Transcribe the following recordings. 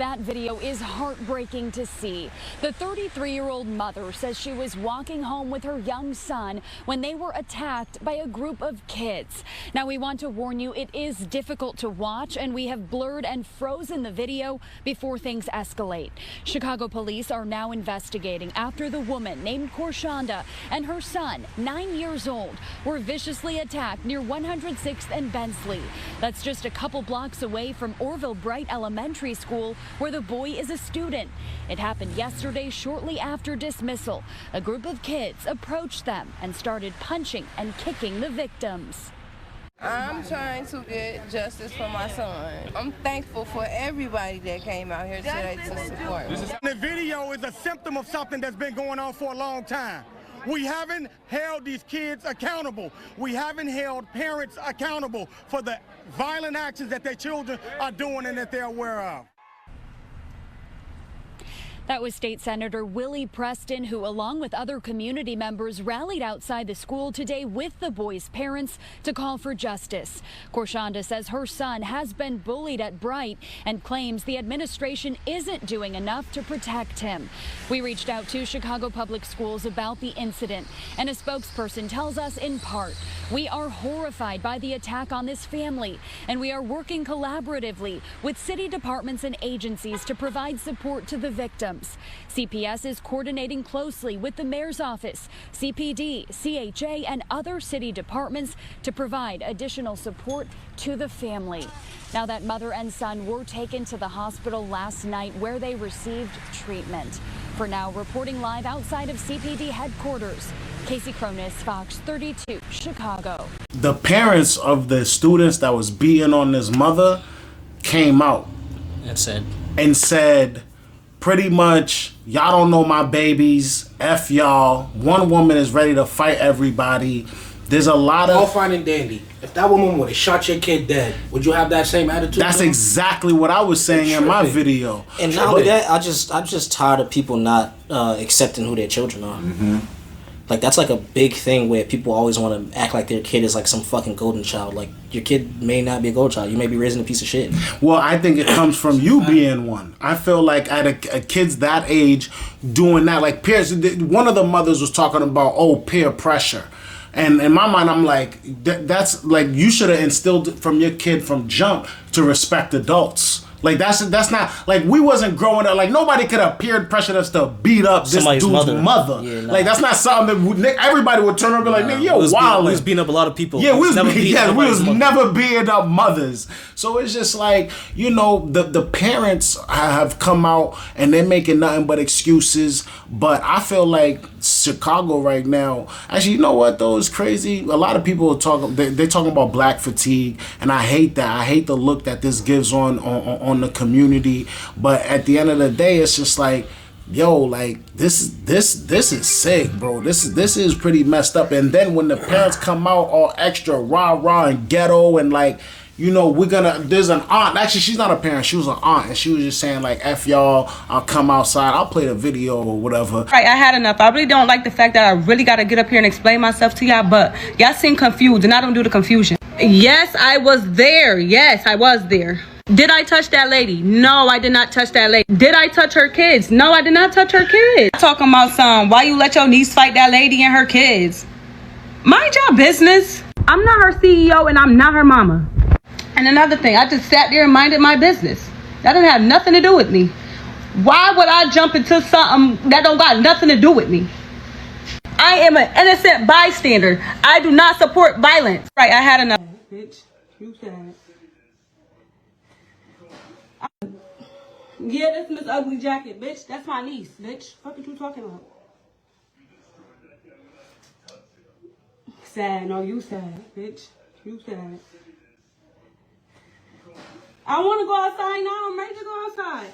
That video is heartbreaking to see. The 33-year-old mother says she was walking home with her young son when they were attacked by a group of kids. Now, we want to warn you, it is difficult to watch, and we have blurred and frozen the video before things escalate. Chicago police are now investigating after the woman named Korshanda and her son, 9 years old, were viciously attacked near 106th and Bensley. That's just a couple blocks away from Orville Bright Elementary School, where the boy is a student. It happened yesterday shortly after dismissal. A group of kids approached them and started punching and kicking the victims. I'm trying to get justice for my son. I'm thankful for everybody that came out here today to support me. The video is a symptom of something that's been going on for a long time. We haven't held these kids accountable. We haven't held parents accountable for the violent actions that their children are doing and that they're aware of. That was State Senator Willie Preston, who, along with other community members, rallied outside the school today with the boys' parents to call for justice. Korshanda says her son has been bullied at Bright and claims the administration isn't doing enough to protect him. We reached out to Chicago Public Schools about the incident, and a spokesperson tells us in part, "We are horrified by the attack on this family, and we are working collaboratively with city departments and agencies to provide support to the victims. CPS is coordinating closely with the mayor's office, CPD, CHA, and other city departments to provide additional support to the family." Now, that mother and son were taken to the hospital last night where they received treatment. For now, reporting live outside of CPD headquarters, Casey Cronis, Fox 32, Chicago. The parents of the students that was beating on this mother came out and said pretty much, y'all don't know my babies, F y'all. One woman is ready to fight everybody. There's a lot of... All fine and dandy. If that woman would have shot your kid dead, would you have that same attitude? That's exactly what I was saying in my video. And not only that, I'm just tired of people not accepting who their children are. Mm-hmm. Like, that's like a big thing where people always want to act like their kid is like some fucking golden child. Like, your kid may not be a golden child. You may be raising a piece of shit. Well, I think it comes from you being one. I feel like at a kid's that age doing that, like peers, one of the mothers was talking about, peer pressure. And in my mind, I'm like, that's like, you should have instilled from your kid from jump to respect adults. Like, that's not, like, we wasn't growing up, like, nobody could have peer pressured us to beat up this Somebody's dude's mother. Yeah, nah. Like, that's not something that everybody would turn up and be like, nigga, yo, wildin'. We was beating up a lot of people. Yeah, we was never never beating up mothers. So it's just like, you know, the parents have come out and they're making nothing but excuses. But I feel like Chicago right now, actually, you know what though, is crazy? A lot of people are they're talking about black fatigue, and I hate that. I hate the look that this gives on the community. But at the end of the day, it's just like, yo, like this is sick, bro. This is pretty messed up. And then when the parents come out all extra rah and ghetto and like, you know, there's an aunt, actually she's not a parent, she was an aunt, and she was just saying like, F y'all, I'll come outside, I'll play the video or whatever. Right, I had enough. I really don't like the fact that I really got to get up here and explain myself to y'all, but y'all seem confused, and I don't do the confusion. Yes, I was there. Yes, I was there. Did I touch that lady? No, I did not touch that lady. Did I touch her kids? No, I did not touch her kids. Talking about why you let your niece fight that lady and her kids? Mind your business. I'm not her CEO and I'm not her mama. And another thing, I just sat there and minded my business. That didn't have nothing to do with me. Why would I jump into something that don't got nothing to do with me? I am an innocent bystander. I do not support violence. Right, I had enough. Bitch, you said it. Yeah, that's Miss Ugly Jacket, bitch. That's my niece, bitch. What are you talking about? Sad, no, you sad, bitch. You sad. I want to go outside now. I'm ready to go outside.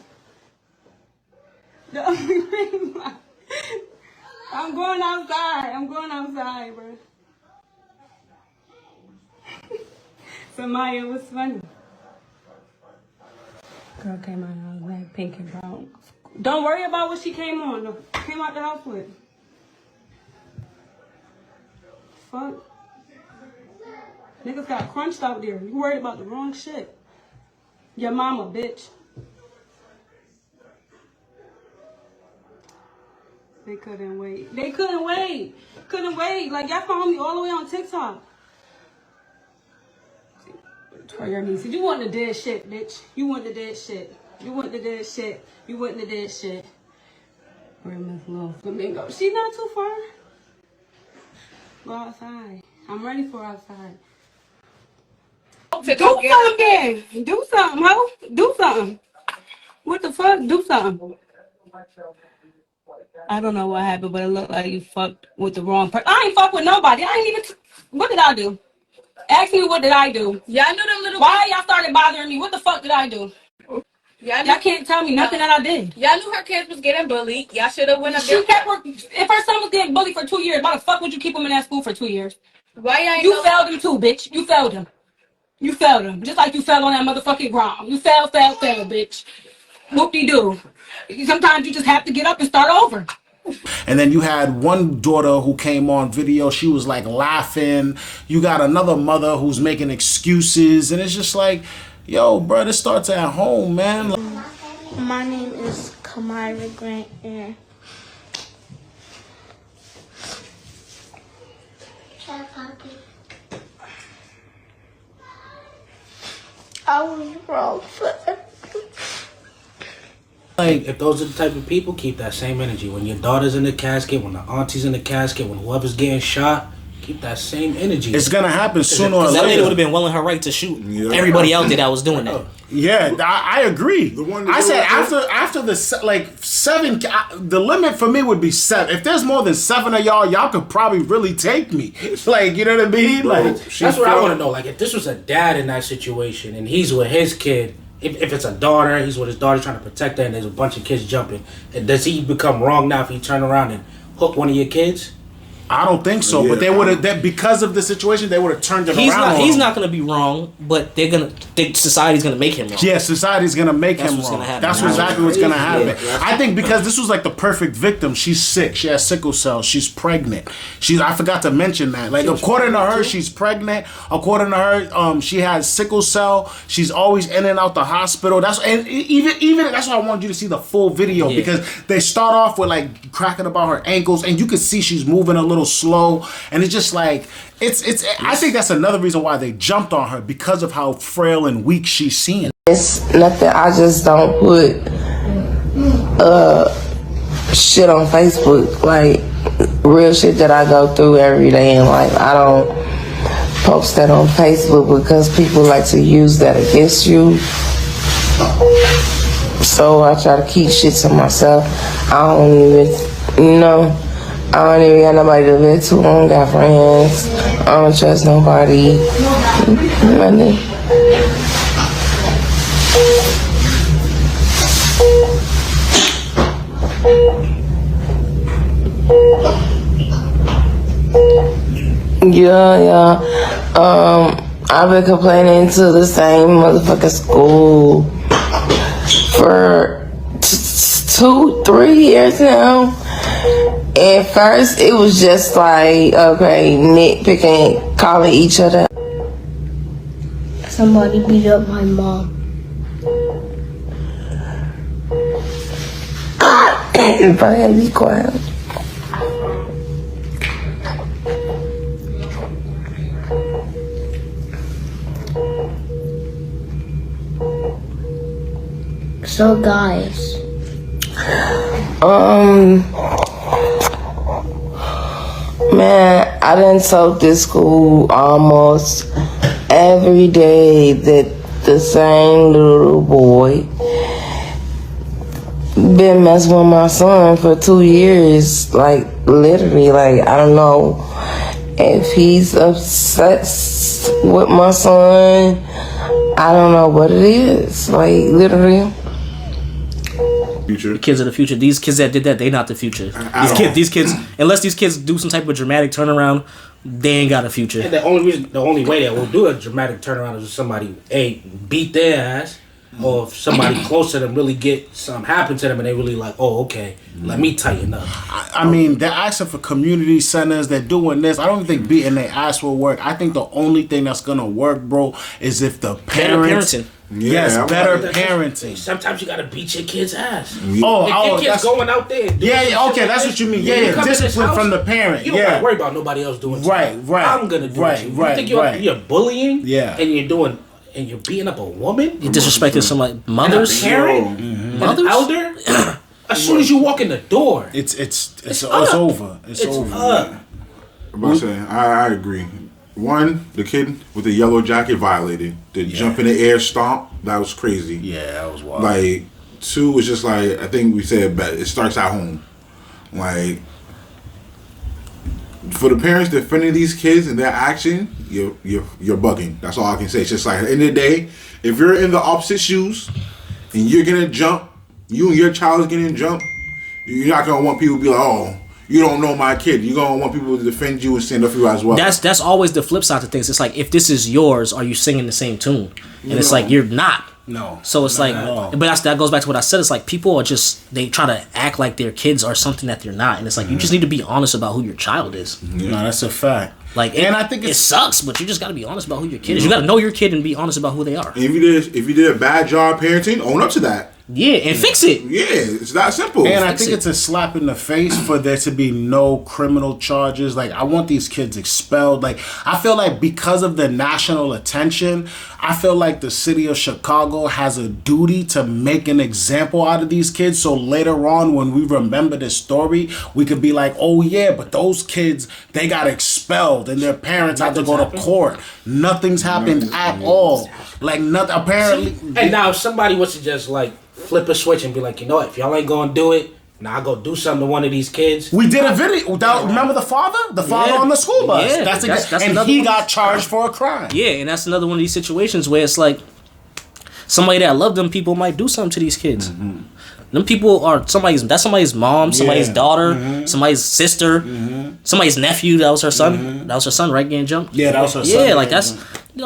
I'm going outside. I'm going outside, bro. Samaya was funny. Girl came out and I was like pink and brown. Don't worry about what she came on. No, came out the house with. Fuck. Niggas got crunched out there. You worried about the wrong shit. Your mama, bitch. They couldn't wait. They couldn't wait. Couldn't wait. Like, y'all found me all the way on TikTok. For your nieces. You want the dead shit, bitch. You want the dead shit. You want the dead shit. You want the dead shit. Where's Miss Little Flamingo? She not too far. Go outside. I'm ready for outside. Do something. Do something, ho. Do something. What the fuck? Do something. I don't know what happened, but it looked like you fucked with the wrong person. I ain't fuck with nobody. I ain't even. What did I do? Ask me what did I do? Y'all knew them little. Why y'all started bothering me? What the fuck did I do? Y'all can't tell me nothing that I did. Y'all knew her kids was getting bullied. Y'all should have went up there. If her son was getting bullied for 2 years, why the fuck would you keep him in that school for 2 years? Why y'all? You failed him too, bitch. You failed him. You failed him. Just like you fell on that motherfucking ground. You fell, bitch. Whoop-de-doo. Sometimes you just have to get up and start over. And then you had one daughter who came on video. She was like laughing. You got another mother who's making excuses. And it's just like, yo, bro, this starts at home, man. My name is Kamira Grant. And I was wrong for Like, if those are the type of people, keep that same energy. When your daughter's in the casket, when the auntie's in the casket, when whoever's getting shot, keep that same energy. It's gonna happen sooner or later. That lady would have been well in her right to shoot everybody out there that was doing that. Yeah, I agree. I said after the 7, the limit for me would be 7. If there's more than 7 of y'all could probably really take me. Like, you know what I mean? Like, that's what I want to know. Like, if this was a dad in that situation and he's with his kid. If it's a daughter, he's with his daughter trying to protect her, and there's a bunch of kids jumping. And does he become wrong now if he turn around and hook one of your kids? I don't think so, yeah. But they would have, because of the situation, they would have turned him around. He's not going to be wrong, but society's going to make him wrong. Yeah, society's going to make him wrong. That's exactly what's going to happen. Yeah. I think because this was like the perfect victim. She's sick. She has sickle cell. She's pregnant. I forgot to mention that. Like, according to her, she's pregnant. According to her, she has sickle cell. She's always in and out the hospital. That's why I wanted you to see the full video, because they start off with like cracking about her ankles, and you can see she's moving a little slow, and it's just like it's I think that's another reason why they jumped on her, because of how frail and weak she's seen. It's nothing. I just don't put shit on Facebook, like real shit that I go through every day in life. I don't post that on Facebook because people like to use that against you. So I try to keep shit to myself. I don't even, I don't even got nobody to live to. I don't got friends. I don't trust nobody. Nothing. Yeah. I've been complaining to the same motherfucking school for 2-3 years now. At first, it was just like, okay, nitpicking, calling each other. Somebody beat up my mom. If I had to be quiet. So, guys. Man, I done told this school almost every day that the same little boy been messing with my son for 2 years. Like, literally, like, I don't know if he's upset with my son. I don't know what it is. Like, literally. Future. The kids of the future. These kids that did that, they not the future. These kids, unless these kids do some type of dramatic turnaround, they ain't got a future. And the only way that will do a dramatic turnaround is if somebody beat their ass, or if somebody close to them really get something happen to them and they really like, oh, okay, let me tighten up. I mean, they're asking for community centers. They're doing this. I don't think beating their ass will work. I think the only thing that's gonna work, bro, is if the parents. Yes, better parenting. Sometimes you gotta beat your kid's ass. Oh, if your kid's going out there. Okay, that's what you mean. Yeah, discipline from the parent. You don't gotta worry about nobody else doing something. Right. I'm gonna do it. You think you're bullying? Yeah. And you're beating up a woman? You disrespecting somebody, mothers, and a parent, an elder. As soon as you walk in the door, it's over. It's over. I'm about to say, I agree. One, the kid with the yellow jacket violated. The jump in the air stomp, that was crazy. Yeah, that was wild. Like, two was just like, I think we said, it starts at home. Like, for the parents defending these kids and their action, you're bugging. That's all I can say. It's just like, at the end of the day, if you're in the opposite shoes and you're gonna jump, you and your child is getting jumped, you're not gonna want people to be like, oh, you don't know my kid. You're gonna want people to defend you and stand up for you as well. That's always the flip side of things. It's like, if this is yours, are you singing the same tune? And it's like, you're not. No. So it's but that goes back to what I said. It's like, people are just, they try to act like their kids are something that they're not, and it's like, you just need to be honest about who your child is. No, that's a fact. Like, I think it sucks, but you just got to be honest about who your kid is. You got to know your kid and be honest about who they are. And if you did a bad job parenting, own up to that. Yeah, and fix it. Yeah, it's that simple. And I think it's a slap in the face for there to be no criminal charges. Like, I want these kids expelled. Like, I feel like because of the national attention, I feel like the city of Chicago has a duty to make an example out of these kids. So later on, when we remember this story, we could be like, oh yeah, but those kids, they got expelled and their parents had to go to court. Nothing's happened at all. Like, nothing, apparently. And now if somebody was to just like flip a switch and be like, you know what, if y'all ain't gonna do it, now I go do something to one of these kids. We did a video. Remember the father? The father on the school bus. Yeah, and he got charged for a crime. Yeah, and that's another one of these situations where it's like, somebody that love them people might do something to these kids. Mm-hmm. Them people are somebody's mom, somebody's daughter, somebody's sister, somebody's nephew. That was her son. That was her son, right? Getting jumped. Yeah, that was her son. Yeah, like that's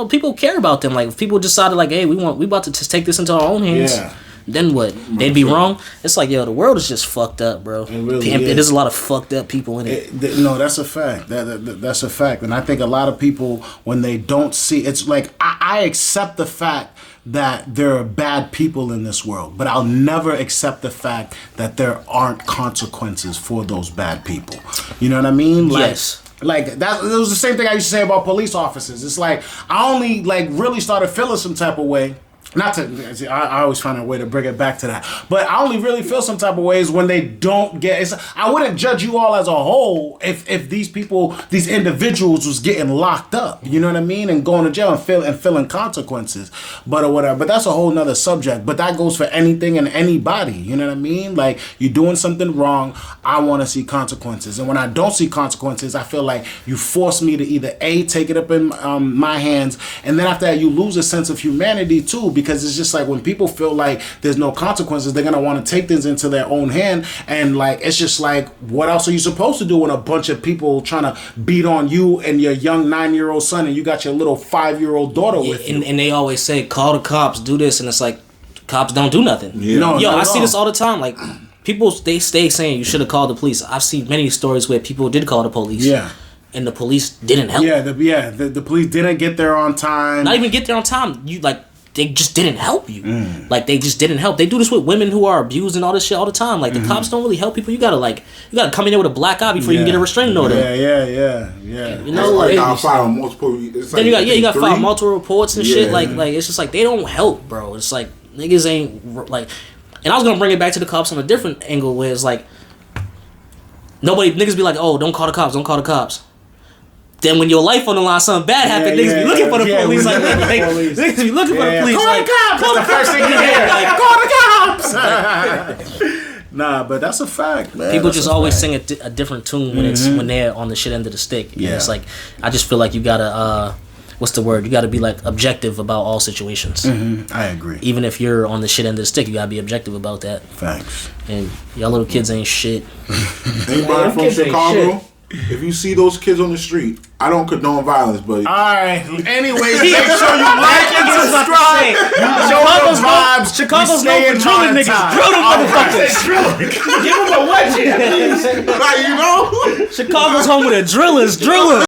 people care about them. Like, if people decided like, hey, we about to just take this into our own hands. Yeah. Then what? They'd be wrong. It's like, yo, the world is just fucked up, bro. It really is. There's a lot of fucked up people in it. No, that's a fact. That's a fact. And I think a lot of people, when they don't see, it's like, I accept the fact that there are bad people in this world, but I'll never accept the fact that there aren't consequences for those bad people. You know what I mean? Yes. Like that. It was the same thing I used to say about police officers. It's like, I only really started feeling some type of way. Not to, I always find a way to bring it back to that. But I only really feel some type of ways when they don't get. I wouldn't judge you all as a whole if these people, these individuals, was getting locked up. You know what I mean, and going to jail and feeling consequences, or whatever. But that's a whole nother subject. But that goes for anything and anybody. You know what I mean? Like, you're doing something wrong, I want to see consequences. And when I don't see consequences, I feel like you force me to either take it up in my hands, and then after that, you lose a sense of humanity too. Because it's just like, when people feel like there's no consequences, they're gonna want to take things into their own hand, and like, it's just like, what else are you supposed to do when a bunch of people trying to beat on you and your young 9-year-old son, and you got your little 5-year-old daughter with you? And they always say, call the cops, do this, and it's like, cops don't do nothing. Yeah. No, I see this all the time. Like, people, they stay saying you should have called the police. I've seen many stories where people did call the police. Yeah. And the police didn't help. The police didn't get there on time. Not even get there on time. They just didn't help you. Like, they just didn't help. They do this with women who are abused and all this shit all the time. Like, the cops don't really help people. You gotta come in there with a black eye before you can get a restraining order. Yeah. You know, like, you gotta file multiple. Then you got to file multiple reports and shit. Like it's just like, they don't help, bro. It's like, niggas ain't like. And I was gonna bring it back to the cops on a different angle, where it's like, niggas be like, oh, don't call the cops. Then when your life on the line, something bad happened, niggas be looking for the police. Niggas be looking for the police. Call the cops! That's the first thing you hear. Call the cops! Nah, but that's a fact, man. People just always sing a different tune when they're on the shit end of the stick. And it's like, I just feel like you gotta, what's the word? You gotta be like objective about all situations. I agree. Even if you're on the shit end of the stick, you gotta be objective about that. Thanks. And y'all little kids ain't shit. Anybody from Chicago if you see those kids on the street, I don't condone violence, but alright. Anyways, make sure you like and subscribe. Chicago's vibes. Chicago's known for drilling niggas. Drill them motherfuckers. Give them a wedgie. like, you know, Chicago's home with the drillers.